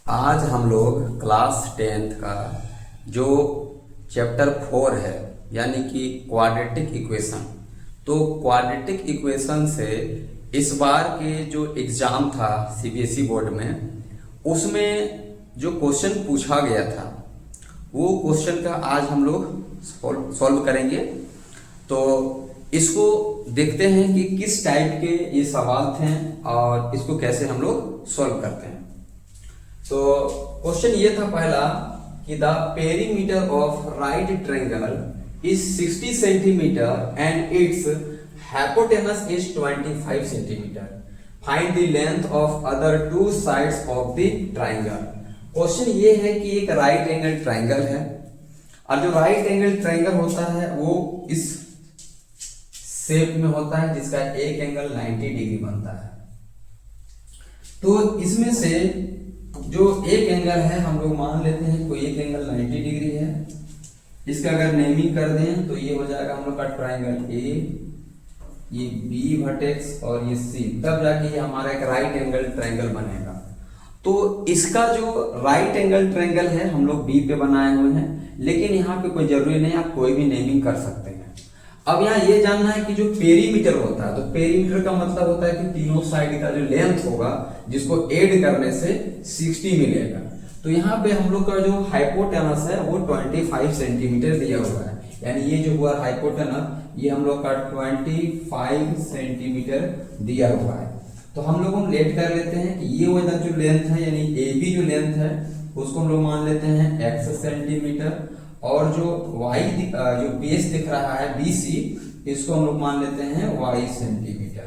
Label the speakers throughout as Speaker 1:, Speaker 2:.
Speaker 1: आज हम लोग क्लास 10th का जो चैप्टर 4 है यानी कि क्वाड्रेटिक इक्वेशन। तो क्वाड्रेटिक इक्वेशन से इस बार के जो एग्ज़ाम था सीबीएसई बोर्ड में, उसमें जो क्वेश्चन पूछा गया था वो क्वेश्चन का आज हम लोग सॉल्व करेंगे। तो इसको देखते हैं कि किस टाइप के ये सवाल थे और इसको कैसे हम लोग सॉल्व करते हैं। तो क्वेश्चन ये था पहला कि the perimeter of right triangle is 60 centimetre and it's hypotenuse is 25 centimetre. Find the length of other two sides of the triangle. Question ये है कि एक राइट एंगल ट्रायंगल है और जो राइट एंगल ट्रायंगल होता है वो इस शेप में होता है जिसका एक एंगल 90 डिग्री बनता है। तो इसमें से जो एक एंगल है हम लोग मान लेते हैं कोई एक एंगल 90 डिग्री है। इसका अगर नेमिंग कर दें तो ये हो जाएगा हम लोग का ट्रायंगल ए, ये बी वर्टेक्स और ये सी, तब जाके ये हमारा एक राइट एंगल ट्रायंगल बनेगा। तो इसका जो राइट एंगल ट्रायंगल है हम लोग बी पे बनाए हुए हैं, लेकिन यहाँ पे कोई जरूरी नहीं, आप कोई भी नेमिंग कर सकते हैं। अब यहाँ ये जानना है कि जो पेरीमीटर होता है, तो पेरीमीटर का मतलब होता है कि तीनों साइड का जो लेंथ होगा जिसको ऐड करने से 60 मिलेगा। तो यहाँ पे हम लोग का जो हाइपोटेनस है वो 25 सेंटीमीटर दिया हुआ है, यानी ये जो हुआ हाइपोटेनस ये हम लोग का 25 सेंटीमीटर दिया हुआ है। तो हम लोग लेट कर लेते हैं कि ये वाला जो लेंथ है यानी ए बी जो लेंथ है उसको हम लोग मान लेते हैं x सेंटीमीटर, और जो y जो बेस दिख रहा है BC इसको हम लोग मान लेते हैं y सेंटीमीटर।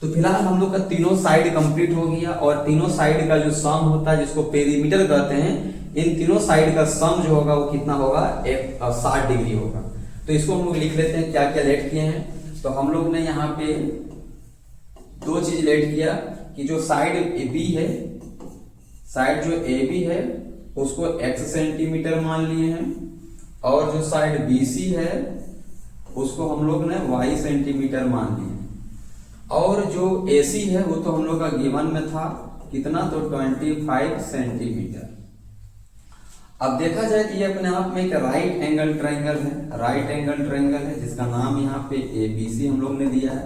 Speaker 1: तो फिलहाल हम लोग का तीनों साइड कंप्लीट हो गया और तीनों साइड का जो सम होता है जिसको पेरीमीटर कहते हैं, इन तीनों साइड का सम जो होगा वो कितना होगा 60 डिग्री होगा। तो इसको हम लोग लिख लेते हैं क्या क्या लेट किए हैं। तो हम लोग ने यहाँ पे दो चीज लेट किया कि जो साइड AB है, साइड जो AB है उसको x सेंटीमीटर मान लिए हैं, और जो साइड BC है उसको हम लोग ने y सेंटीमीटर मान लिए हैं, और जो AC है वो तो हम लोग का गिवन में था कितना, तो 25 सेंटीमीटर। अब देखा जाए कि ये अपने आप में एक राइट एंगल ट्रायंगल है, राइट एंगल ट्रायंगल है जिसका नाम यहाँ पे ABC हम लोग ने दिया है।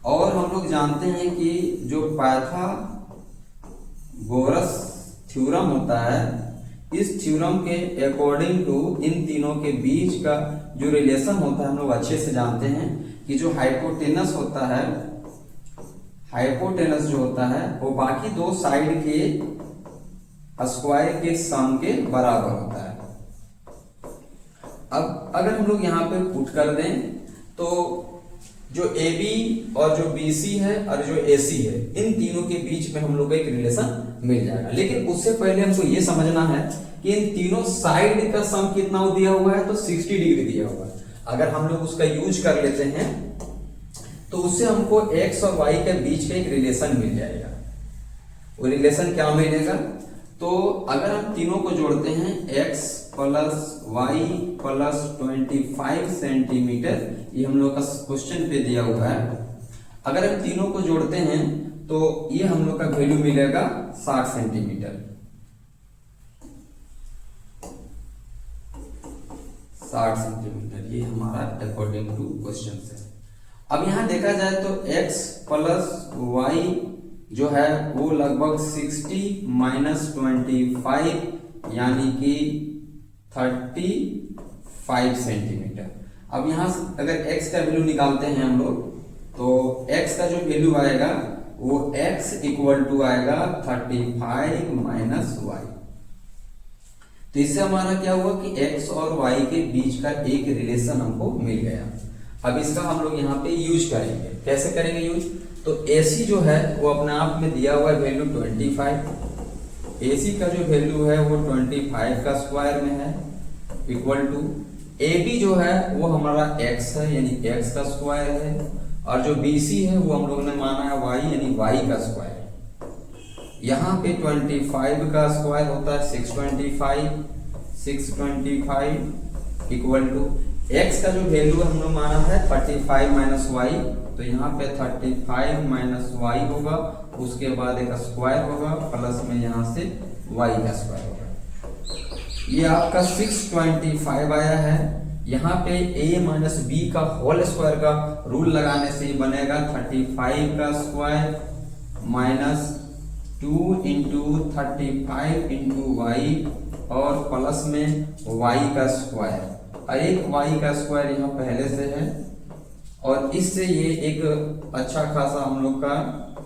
Speaker 1: और हम लोग जानते हैं कि जो पाइथागोरस थ्योरम होता है, इस थ्योरम के अकॉर्डिंग टू इन तीनों के बीच का जो रिलेशन होता है हम लोग अच्छे से जानते हैं कि जो हाइपोटेनस होता है, हाइपोटेनस जो होता है वो बाकी दो साइड के स्क्वायर के सम के बराबर होता है। अब अगर हम लोग यहाँ पे पुट कर दें तो जो AB और जो BC है और जो AC है इन तीनों के बीच में हम लोग को एक रिलेशन मिल जाएगा। लेकिन उससे पहले हमको ये समझना है कि इन तीनों साइड का सम कितना दिया हुआ है, तो 60 डिग्री दिया हुआ है। अगर हम लोग उसका यूज कर लेते हैं तो उससे हमको x और y के बीच का एक रिलेशन मिल जाएगा। वो रिलेशन क्या मिलेगा, तो अगर हम तीनों को जोड़ते हैं x plus y plus 25 centimetre, ये हम लोग का क्वेश्चन पे दिया हुआ है। अगर हम तीनों को जोड़ते हैं तो ये हम लोग का वैल्यू मिलेगा 60 सेंटीमीटर, 60 सेंटीमीटर, ये हमारा अकॉर्डिंग टू क्वेश्चन है। अब यहां देखा जाए तो x प्लस y जो है वो लगभग 60 माइनस 25 यानी कि 35 सेंटीमीटर। अब यहां अगर x का वैल्यू निकालते हैं हम लोग तो x का जो वैल्यू आएगा वो x इक्वल टू आएगा 35 माइनस y। तो इससे हमारा क्या हुआ कि x और y के बीच का एक रिलेशन हमको मिल गया। अब इसका हम लोग यहाँ पे यूज करेंगे। कैसे करेंगे यूज, तो AC जो है वो अपने आप में दिया हुआ है वैल्यू 25, AC का जो वैल्यू है वो 25 का स्क्वायर में है, इक्वल टू AB जो है वो हमारा x है यानी x का स्क्वायर है, और जो BC है वो हम लोग ने माना है y यानी y का स्क्वायर। यहाँ पे 25 का स्क्वायर होता है 625 इक्वल टू x का जो वैल्यू हम लोग माना है 35 माइनस y, तो यहाँ पे 35 माइनस y होगा उसके बाद एक स्क्वायर होगा प्लस में यहाँ से y का स्क्वायर होगा। ये आपका 625 आया है। यहाँ पे a माइनस बी का होल स्क्वायर का रूल लगाने से बनेगा 35 का square minus 2 into 35 into y और प्लस में y का स्क्वायर। एक y का स्क्वायर यहाँ पहले से है और इससे ये एक अच्छा खासा हम लोग का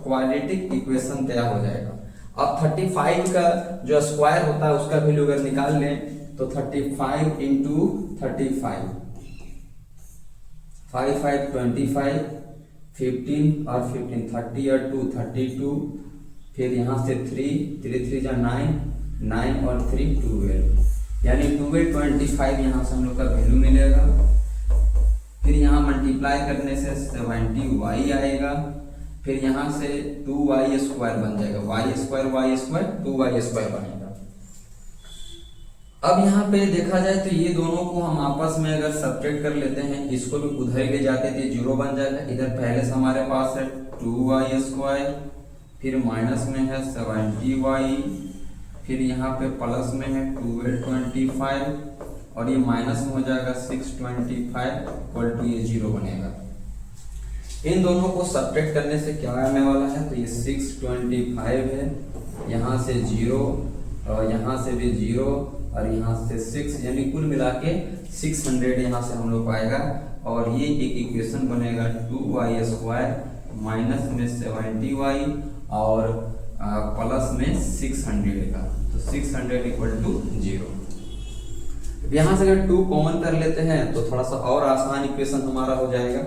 Speaker 1: क्वाड्रेटिक इक्वेशन तैयार हो जाएगा। अब 35 का जो स्क्वायर होता है उसका वैल्यू अगर निकाल लें तो 35 इंटू 35 5 5 25 15 और 15 30 और 2 32 फिर यहाँ से 3 3 3 जा 9 9 और 3 12 यानी 12 25 यहाँ से हम लोग का वैल्यू मिलेगा। फिर यहाँ मल्टीप्लाई करने से 70y आएगा। फिर यहाँ से 2y स्क्वायर बन जाएगा, y स्क्वायर 2y स्क्वायर बनेगा। अब यहाँ पे देखा जाए तो ये दोनों को हम आपस में अगर सब्ट्रैक्ट कर लेते हैं, इसको भी उधर ले जाते थे 0 बन जाएगा। इधर पहले से हमारे पास है 2y स्क्वायर, फिर माइनस में है 70y, फिर यहाँ पे प्लस में है 1225 और ये माइनस में हो जाएगा 625 इक्वल टू ये 0 बनेगा। इन दोनों को सब्ट्रैक्ट करने से क्या आने वाला है, तो ये 625 है, यहाँ से 0 और यहाँ से भी 0 और यहाँ से 6 यानी कुल मिला के 600 यहाँ से हम लोग आएगा। और ये एक इक्वेशन बनेगा 2y स्क्वायर माइनस में 70y और प्लस में 600 का, तो 600 इक्वल टू 0। यहाँ से अगर 2 कॉमन कर लेते हैं तो थोड़ा सा और आसान इक्वेशन हमारा हो जाएगा।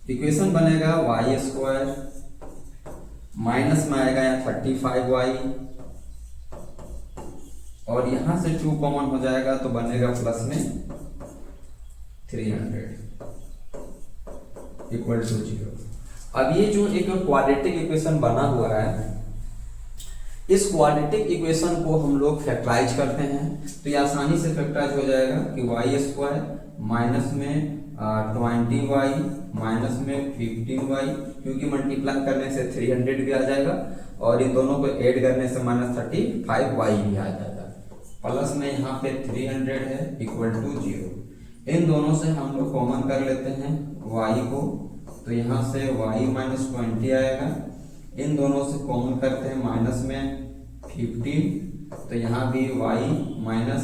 Speaker 1: इक्वेशन बनेगा y स्क्वायर माइनस में आएगा यहाँ 35y और यहाँ से 2 कॉमन हो जाएगा तो बनेगा प्लस में 300 इक्वल टू 0। अब ये जो एक क्वाड्रेटिक इक्वेशन बना हुआ है, इस क्वाड्रेटिक इक्वेशन को हम लोग फैक्टराइज करते हैं तो ये आसानी से फैक्टराइज हो जाएगा कि y स्क्वायर माइनस में 20y माइनस में 15y, क्योंकि मल्टीप्लाई करने से 300 भी आ जाएगा और इन दोनों को ऐड करने से माइनस 35y भी आ जाएगा, प्लस में यहाँ पे 300 है इक्वल टू 0। इन दोनों से हम लोग कॉमन कर लेते हैं y को, तो यहाँ से y माइनस 20 आएगा। इन दोनों से कॉमन करते हैं माइनस में 15, तो यहाँ भी y माइनस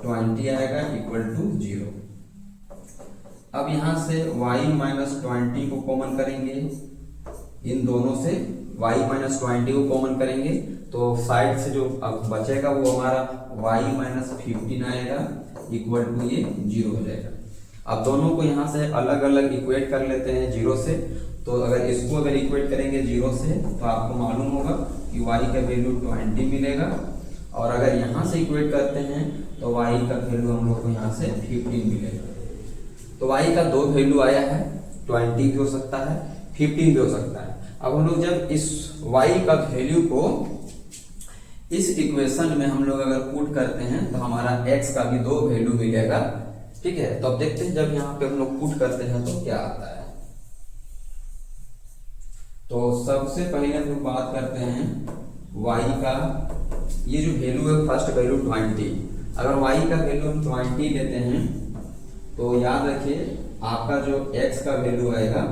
Speaker 1: 20 आएगा इक्वल टू 0। अब यहाँ से y माइनस 20 को कॉमन करेंगे, इन दोनों से y माइनस 20 को कॉमन करेंगे तो साइड से जो अब बचेगा वो हमारा y माइनस 15 आएगा इक्वल टू ये 0 हो जाएगा। अब दोनों को यहाँ से अलग अलग इक्वेट कर लेते हैं 0 से, तो अगर इसको अगर इक्वेट करेंगे 0 से तो आपको मालूम होगा कि y का वैल्यू 20 मिलेगा और अगर यहाँ से इक्वेट करते हैं तो y का वैल्यू हम लोग को यहाँ से 15 मिलेगा। तो y का 2 वैल्यू आया है, 20 भी हो सकता है 15 भी हो सकता है। अब हम लोग जब इस y का वैल्यू को इस इक्वेशन में हम लोग अगर पुट करते हैं तो हमारा x का भी 2 वैल्यू मिलेगा, ठीक है। तो अब देखते हैं जब यहाँ पे हम लोग पुट करते हैं तो क्या आता है। तो सबसे पहले हम लोग बात करते हैं y का, ये जो वैल्यू है फर्स्ट वैल्यू 20। अगर y का वैल्यू हम 20 लेते हैं तो याद रखिए आपका जो x का वैल्यू आएगा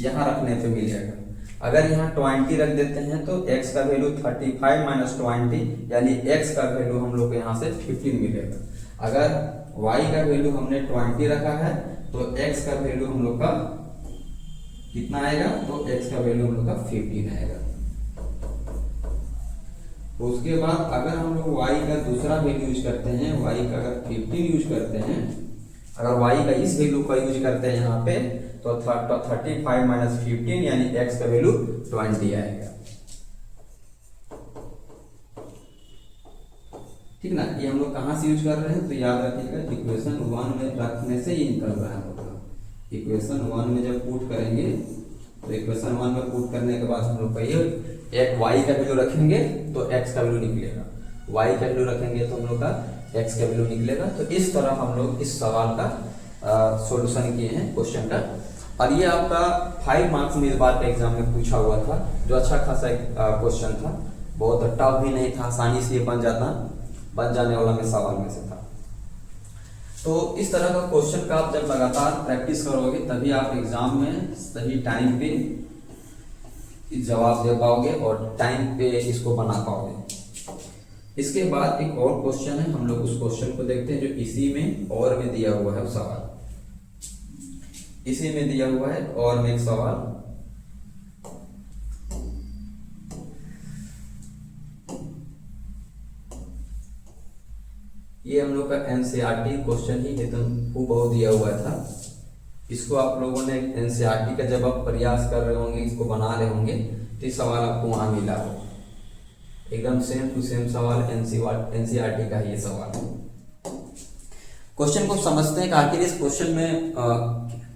Speaker 1: यहाँ रखने पे मिलेगा। अगर यहाँ 20 रख देते हैं तो x का वैल्यू 35 माइनस 20 यानी x का वैल्यू हम लोग को यहाँ से 15 मिलेगा। अगर y का वैल्यू हमने 20 रखा है तो x का वैल्यू हम लोग का कितना आएगा, तो x का वैल्यू हम लोग का 15 आएगा। उसके बाद अगर हम लोग y का दूसरा वैल्यू यूज करते हैं, y का अगर 15 यूज करते हैं, अगर y का इस वैल्यू का यूज करते हैं यहाँ पे तो 35 माइनस 15 यानी x का वैल्यू 20 आएगा, ठीक ना। ये हम लोग कहाँ से यूज कर रहे हैं तो याद रखिएगा इक्वेशन 1 में रखने से ही निकल रहा है होगा। इक्वेशन 1 में जब पुट करेंगे तो इक्वेशन 1 में पुट करने के बाद हम लोग कहिए एक y का वैल्यू रखेंगे तो x का वैल्यू निकलेगा, y का वैल्यू रखेंगे तो हम लोग का x का वैल्यू निकलेगा। तो इस तरह हम लोग इस सवाल का सॉल्यूशन किए हैं क्वेश्चन का। और ये आपका 5 मार्क्स में इस बार का एग्जाम में पूछा हुआ था, जो अच्छा खासा क्वेश्चन था, बहुत टफ भी नहीं था, आसानी से ये बन जाने वाला में सवाल में से था। तो इस तरह का क्वेश्चन का आप जब लगातार प्रैक्टिस करोगे तभी आप एग्जाम में सही टाइम पे जवाब दे पाओगे और टाइम पे इसको बना पाओगे। इसके बाद एक और क्वेश्चन है, हम लोग उस क्वेश्चन को देखते हैं जो इसी में और में दिया हुआ है सवाल। इसी में दिया हुआ है और में एक सवाल, ये हम लोग का एनसीईआरटी क्वेश्चन ही एकदम हूबहू दिया हुआ था। इसको आप लोगों ने एनसीईआरटी का जब आप प्रयास कर रहे होंगे, इसको बना रहे होंगे, तो ये सवाल आपको वहां मिला हो, एकदम सेम टू सेम सवाल एनसीईआरटी का ही ये सवाल है। क्वेश्चन को समझते हैं कि आखिर इस क्वेश्चन में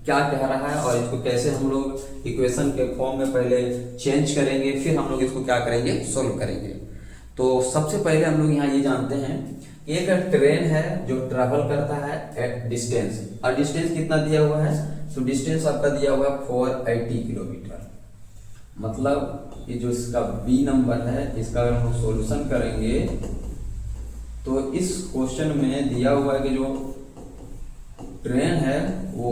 Speaker 1: क्या कह रहा है और इसको कैसे हम लोग इक्वेशन के फॉर्म में पहले चेंज करेंगे, फिर हम लोग इसको क्या करेंगे, सोल्व करेंगे। तो सबसे पहले हम लोग यहाँ ये जानते हैं, एक ट्रेन है जो ट्रेवल करता है एट डिस्टेंस, और डिस्टेंस कितना दिया हुआ है, तो डिस्टेंस आपका दिया हुआ है 480 किलोमीटर। मतलब ये जो इसका बी नंबर है, इसका अगर हम सॉल्यूशन करेंगे तो इस क्वेश्चन में दिया हुआ है कि जो ट्रेन है वो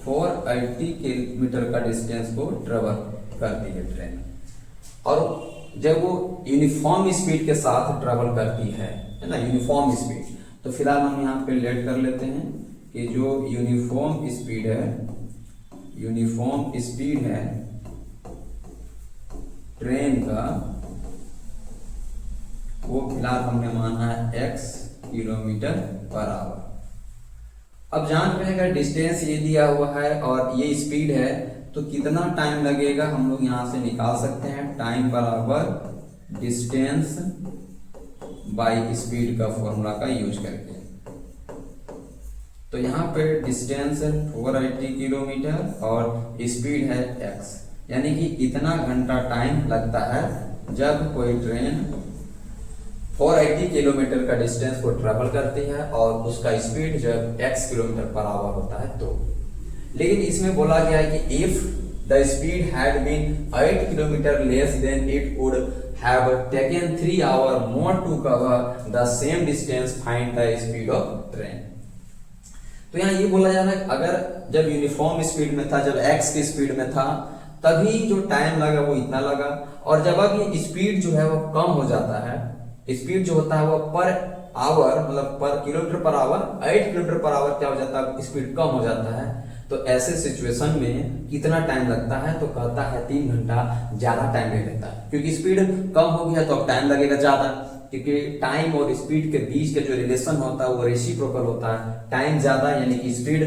Speaker 1: 480 किलोमीटर का डिस्टेंस को ट्रेवल करती है ट्रेन, और जब वो यूनिफॉर्म स्पीड के साथ ट्रेवल करती है ना, यूनिफॉर्म स्पीड, तो फिलहाल हम यहाँ पे लेट कर लेते हैं कि जो यूनिफॉर्म स्पीड है ट्रेन का, वो फिलहाल हमने माना है x किलोमीटर पर आवर। अब जान रहे हैं डिस्टेंस ये दिया हुआ है और ये स्पीड है, तो कितना टाइम लगेगा हम लोग यहां से निकाल सकते हैं, टाइम बराबर डिस्टेंस बाई स्पीड का फॉर्मूला का यूज करके। तो यहाँ पे डिस्टेंस है 480 किलोमीटर और स्पीड है x, यानी कि इतना घंटा टाइम लगता है जब कोई ट्रेन 480 किलोमीटर का डिस्टेंस को ट्रेवल करती है और उसका स्पीड जब x किलोमीटर पर आवर होता है तो। लेकिन इसमें बोला गया है कि if the speed had been 8 kilometre less than it would have taken 3 hour more to cover the same distance, find the speed of train. तो यहाँ ये बोला जा रहा है अगर जब यूनिफॉर्म स्पीड में था, जब x की स्पीड में था, तभी जो टाइम लगा वो इतना लगा, और जब अब ये स्पीड जो है वो कम हो जाता है, स्पीड जो होता है वो पर आवर मतलब पर kilometre per hour 8 kilometre per hour क्या हो जाता है, स्पीड कम हो जाता है, तो ऐसे सिचुएशन में कितना टाइम लगता है, तो कहता है 3 घंटा ज्यादा टाइम ले लेता है, क्योंकि स्पीड कम हो गया तो अब टाइम लगेगा ज्यादा, क्योंकि टाइम और स्पीड के बीच का जो रिलेशन होता है वो रेसिप्रोकल होता है, टाइम ज्यादा यानी कि स्पीड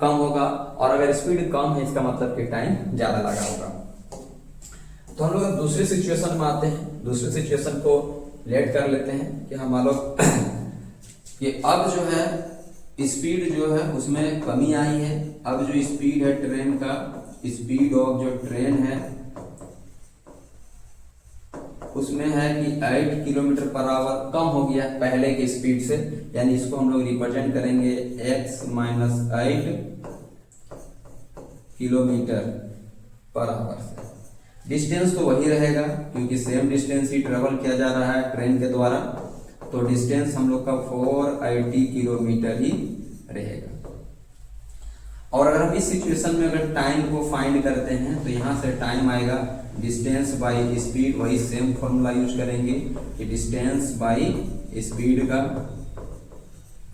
Speaker 1: कम होगा, और अगर स्पीड कम है इसका मतलब कि टाइम ज्यादा लगा होगा। तो हम लोग दूसरे सिचुएशन में आते हैं, दूसरे सिचुएशन को लेट कर लेते हैं कि हम लोग कि अब जो है स्पीड जो है उसमें कमी आई है। अब जो स्पीड है ट्रेन का, स्पीड ऑफ जो ट्रेन है उसमें है कि 8 किलोमीटर पर आवर कम हो गया पहले के स्पीड से, यानी इसको हम लोग रिप्रेजेंट करेंगे x minus 8 kilometre per hour से। डिस्टेंस तो वही रहेगा क्योंकि सेम डिस्टेंस ही ट्रेवल किया जा रहा है ट्रेन के द्वारा, तो डिस्टेंस हम लोग का 480 किलोमीटर ही रहेगा। और अगर हम इस सिचुएशन में अगर टाइम को फाइंड करते हैं तो यहां से टाइम आएगा डिस्टेंस बाई स्पीड, वही सेम फॉर्मूला यूज करेंगे कि डिस्टेंस बाई स्पीड का,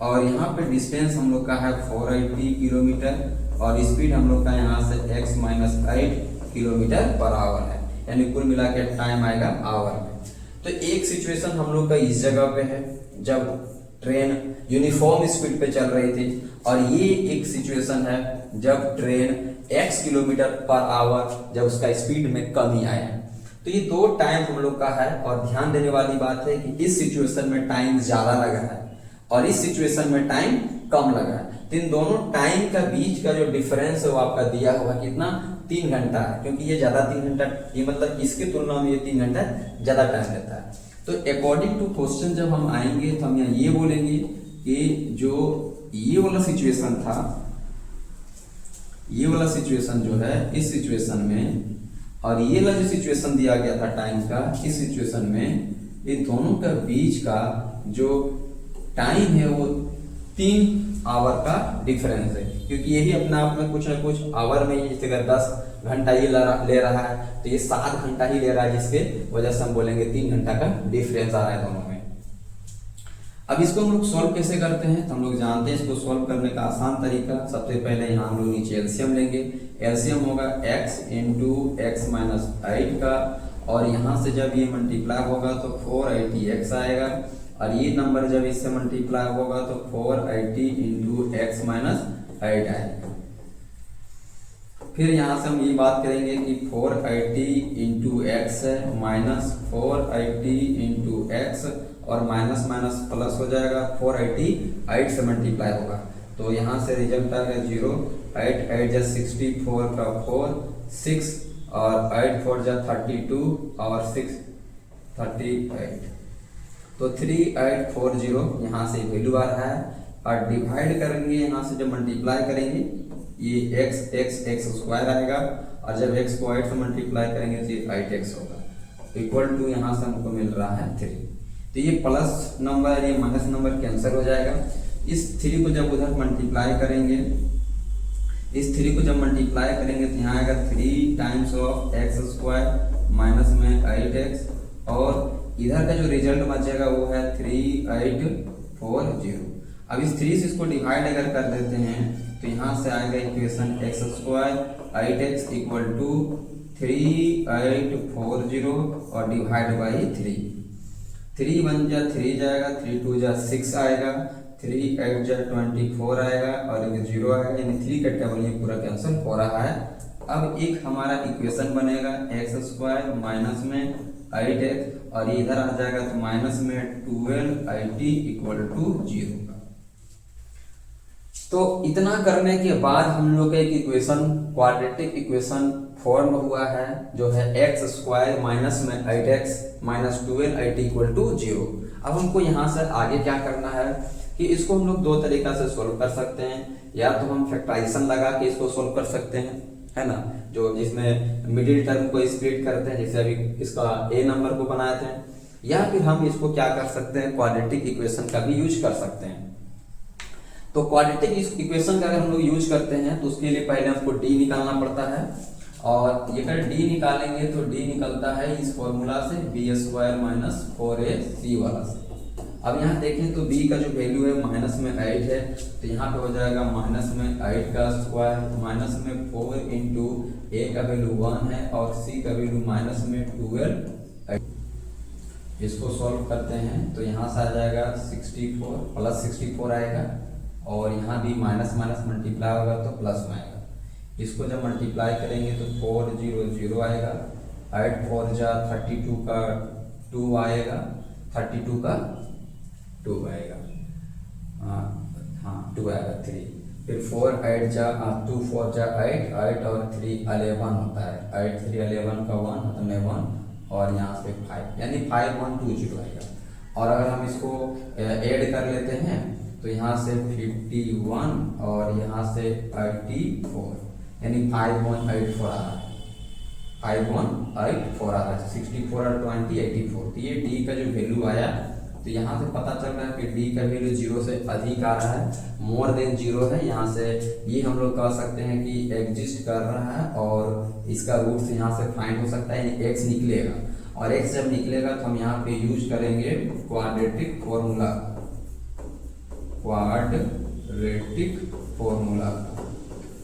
Speaker 1: और यहाँ पे डिस्टेंस हम लोग का है 480 किलोमीटर और स्पीड हम लोग का यहाँ से x minus 8 kilometre per hour है, यानी कुल मिला के टाइम आएगा आवर में। तो एक सिचुएशन हम लोग का इस जगह पे है जब ट्रेन यूनिफॉर्म स्पीड पे चल रही थी, और ये एक सिचुएशन है जब train x kilometre per hour जब उसका स्पीड में कमी आया। तो ये दो टाइम हम लोग का है, और ध्यान देने वाली बात है कि इस सिचुएशन में टाइम ज्यादा लगा है और इस सिचुएशन में टाइम कम लगा है। तो इन दोनों टाइम का बीच का जो डिफरेंस है वो आपका दिया हुआ कितना, 3 घंटा है, क्योंकि ये ज्यादा 3 घंटा, ये मतलब इसकी तुलना में ये 3 घंटा ज्यादा टाइम लेता है। तो अकॉर्डिंग टू क्वेश्चन जब हम आएंगे तो हम यहाँ ये बोलेंगे कि जो ये वाला सिचुएशन था, ये वाला सिचुएशन जो है, इस सिचुएशन में और ये वाला जो सिचुएशन दिया गया था टाइम का, इस सिचुएशन में ये दोनों के बीच का जो टाइम है वो 3 आवर का डिफरेंस है, क्योंकि यही अपने आप में कुछ ना कुछ आवर में, जैसे अगर 10 घंटा ये ले रहा है तो ये 7 घंटा ही ले रहा है, जिसके वजह से हम बोलेंगे 3 घंटा का डिफरेंस आ रहा है दोनों में। अब इसको हम लोग सॉल्व कैसे करते हैं, तो हम लोग जानते हैं इसको सॉल्व करने का आसान तरीका। सबसे पहले यहाँ हम लोग नीचे एलसीएम लेंगे। एलसीएम होगा x इंटू एक्स माइनस 8 का, और यहाँ से जब ये मल्टीप्लाई होगा तो 480x आएगा, और ये नंबर जब इससे मल्टीप्लाई होगा तो 480 इंटू एक्स माइनस 8 आएगा। फिर यहाँ से हम ये बात करेंगे कि 480 इंटू एक्स है माइनस 480 इंटू एक्स, और माइनस माइनस प्लस हो जाएगा, 480 8 से मल्टीप्लाई होगा, तो यहाँ से रिजल्ट आ गया 0। 8 8 जा 64 का 4 6, और 8 4 जा 32, और 6 38, तो 3840 यहाँ से वैल्यू आ रहा है। और डिवाइड करेंगे, यहाँ से जब मल्टीप्लाई करेंगे ये x स्क्वायर आएगा, और जब x को 8 से मल्टीप्लाई करेंगे तो ये 8x होगा, इक्वल टू यहाँ से हमको मिल रहा है 3। तो ये प्लस नंबर, ये माइनस नंबर कैंसिल हो जाएगा। इस 3 को जब उधर मल्टीप्लाई करेंगे, इस 3 को जब मल्टीप्लाई करेंगे तो यहाँ आएगा 3 times of x square minus में 8x, और इधर का जो रिजल्ट बचेगा वो है 3840। अब इस 3 से इसको डिवाइड अगर कर देते हैं तो यहाँ से आएगा equation x square 8x equal to 3840 और डिवाइड बाई 3। 3 1 जा 3 जाएगा, 3 2 जा 6 आएगा, 3 8 जा 24 आएगा, और ये 0 आएगा, यानी 3 का टेबल ये पूरा कैंसिल हो रहा है। अब एक हमारा इक्वेशन बनेगा एक्स स्क्वायर माइनस में 8x, और ये इधर आ जाएगा तो माइनस में 1280 इक्वल टू 0 का। तो इतना करने के बाद हम लोग का एक इक्वेशन, क्वाड्रेटिक इक्वेशन फॉर्म हुआ है, जो है एक्स स्क्वायर माइनस में 8x माइनस 1280 इक्वल टू 0। अब हमको यहाँ से आगे क्या करना है कि इसको हम लोग 2 तरीका से सोल्व कर सकते हैं। या तो हम फैक्टराइजेशन लगा के इसको सोल्व कर सकते हैं, है ना, जो जिसमें मिडिल टर्म को स्प्लिट करते हैं, जैसे अभी इसका a नंबर को बनाए थे। या फिर हम इसको क्या कर सकते हैं, क्वाड्रेटिक इक्वेशन का भी यूज कर सकते हैं। तो क्वाड्रेटिक इक्वेशन का अगर हम लोग यूज करते हैं तो उसके लिए पहले हमको d निकालना पड़ता है, और ये अगर d निकालेंगे तो d निकलता है इस फॉर्मूला से b स्क्वायर माइनस 4ac वाला से। अब यहाँ देखें तो b का जो वैल्यू है माइनस में 8 है, तो यहाँ पे हो जाएगा माइनस में 8 का स्क्वायर माइनस में 4 इंटू a का वैल्यू 1 है और c का वैल्यू माइनस में 12। इसको सॉल्व करते हैं तो यहाँ से आ जाएगा 64 प्लस 64 आएगा, और यहाँ भी माइनस माइनस मल्टीप्लाई होगा तो प्लस में आएगा। इसको जब मल्टीप्लाई करेंगे तो 400 आएगा, 8 4 जा 32 का 2 आएगा, 32 का 2 आएगा, हाँ 2 आएगा 3। फिर 4 8 जा 2 4 जा 8 8 और 3 11 होता है, 8 3 11 का 1 मतलब में 1, और यहाँ से 5 यानी 5120 आएगा। और अगर हम इसको ऐड कर लेते हैं तो यहाँ से 51 और यहाँ से 84 यानी 5184 आ रहा है, 5184 आ रहा है, 64 और 20 84। तो ये d का जो वैल्यू आया, तो यहाँ से पता चल रहा है कि d का वैल्यू 0 से अधिक आ रहा है, मोर देन 0 है। यहाँ से ये हम लोग कह सकते हैं कि एग्जिस्ट कर रहा है, और इसका रूट से यहाँ से फाइंड हो सकता है, यानी x निकलेगा, और x जब निकलेगा तो हम यहाँ पे यूज करेंगे क्वाड्रेटिक फॉर्मूला, क्वाड्रेटिक फॉर्मूला।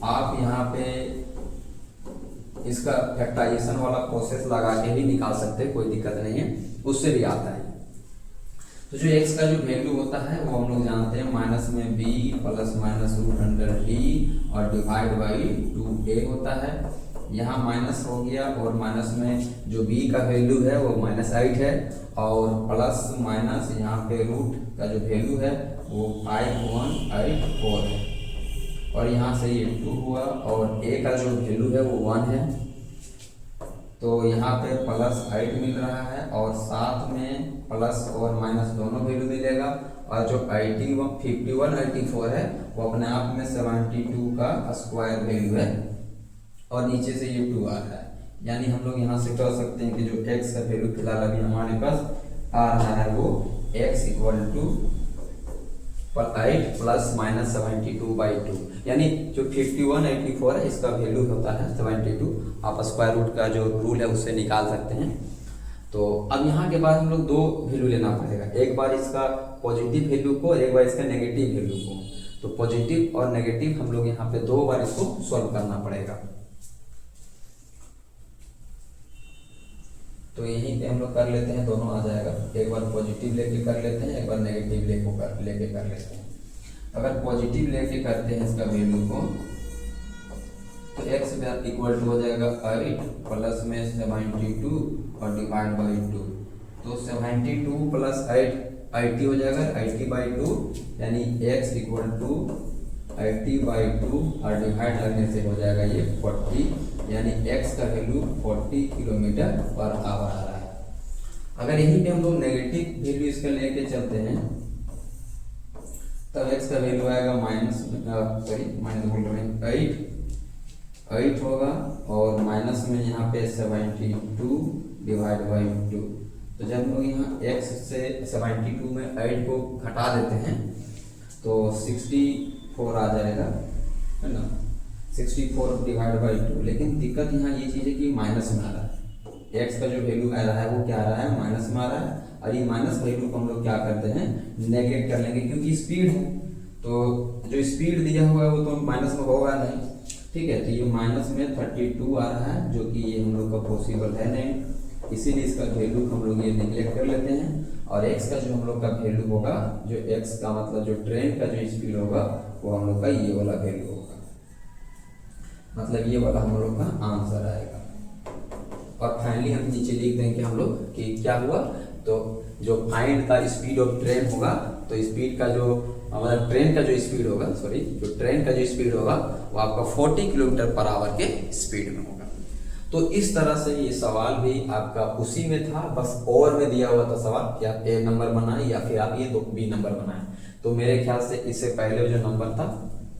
Speaker 1: आप यहाँ पे इसका फैक्टराइजेशन वाला प्रोसेस लगा के भी निकाल सकते हैं, कोई दिक्कत नहीं है, उससे भी आता है। तो जो x का जो वैल्यू होता है वो हम लोग जानते हैं माइनस में b plus minus root under d और डिवाइड बाई 2a होता है। यहाँ माइनस हो गया, और माइनस में जो b का वैल्यू है वो माइनस 8 है, और प्लस माइनस यहाँ पे रूट का जो वैल्यू है वो 5184 है, और यहाँ से ये 2 हुआ, और a का जो वैल्यू है वो 1 है, तो यहाँ पे +8 मिल रहा है और साथ में प्लस और माइनस दोनों वैल्यू मिलेगा। और जो 5184 है वो अपने आप में 72 का स्क्वायर वैल्यू है और नीचे से ये 2 आ रहा है। यानी हम लोग यहाँ से कह सकते हैं कि जो x का वैल्यू फिलहाल अभी हमारे पास आ रहा है वो x = 8 + -72/2, यानी जो 5184 है इसका वैल्यू होता है 72। आप स्क्वायर रूट का जो रूल है उससे निकाल सकते हैं। तो अब यहाँ के बाद हम लोग दो वैल्यू लेना पड़ेगा, एक बार इसका पॉजिटिव वैल्यू को और एक बार इसका नेगेटिव वैल्यू को। तो पॉजिटिव और नेगेटिव हम लोग यहाँ पे 2 बार इसको सॉल्व करना पड़ेगा। तो यहीं पे हम लोग कर लेते हैं, दोनों आ जाएगा। एक बार पॉजिटिव लेके कर लेते हैं, एक बार नेगेटिव लेके कर लेते हैं। अगर पॉजिटिव लेके करते हैं इसका वैल्यू को तो x = हो जाएगा 8 प्लस में 72 और डिवाइड बाई 2। तो 72 + 8 80 हो जाएगा, 80/2 यानी x = 80/2 और डिवाइड करने से हो जाएगा ये 40, यानी x का वैल्यू 40 km/h आ रहा है। अगर यहीं पे हम लोग नेगेटिव वैल्यू इसका लेके चलते हैं तब x का वैल्यू आएगा -8 होगा और माइनस में यहाँ पे 72 डिवाइड बाई 2। तो जब हम लोग यहाँ x से 72 में 8 को घटा देते हैं तो 64 आ जाएगा, है ना, 64 डिवाइड बाई 2। लेकिन दिक्कत यहाँ ये चीज़ है कि माइनस में आ रहा है, x का जो वैल्यू आ रहा है वो क्या आ रहा है, माइनस में आ रहा है। और ये माइनस वैल्यू को हम लोग क्या करते हैं, नेगलेक्ट कर लेंगे, क्योंकि स्पीड है तो जो स्पीड दिया हुआ है वो तो माइनस में होगा नहीं, ठीक है। तो ये माइनस में 32 आ रहा है, जो कि ये हम लोग का पॉसिबल है नहीं, इसीलिए इसका वैल्यू हम लोग ये निगलेक्ट कर लेते हैं। और x का जो हम लोग का वैल्यू होगा, जो x का मतलब जो ट्रेन का जो स्पीड होगा वो हम लोग का ये वाला वैल्यू होगा, मतलब ये वाला हम लोग का आंसर आएगा। और फाइनली हम नीचे लिख देंगे हम लोग कि क्या हुआ, तो जो find the speed of train होगा, तो स्पीड का जो मतलब ट्रेन का जो स्पीड होगा, जो ट्रेन का जो स्पीड होगा वो आपका 40 km/h के स्पीड में होगा। तो इस तरह से ये सवाल भी आपका उसी में था, बस और में दिया हुआ था सवाल, या A नंबर बनाए या फिर आप ये B नंबर बनाए। तो मेरे ख्याल से इससे पहले जो नंबर था,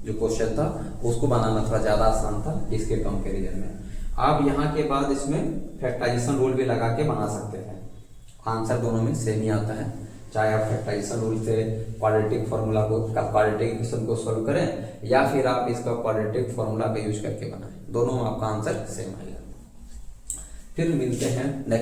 Speaker 1: जो क्वेश्चन था, उसको बनाना थोड़ा ज़्यादा आसान था इसके कंपेरिजन में। आप यहाँ के बाद इसमें फैक्टराइजेशन रूल भी लगा के बना सकते हैं, आंसर दोनों में सेम ही आता है। चाहे आप फैक्टराइजेशन रूल से क्वाड्रेटिक फार्मूला को क्वाड्रेटिक इक्वेशन को सॉल्व करें या फिर आप इसका क्वाड्रेटिक फार्मूला का यूज करके बनाएं, दोनों में आपका आंसर सेम आएगा। फिर मिलते हैं नेक्स्ट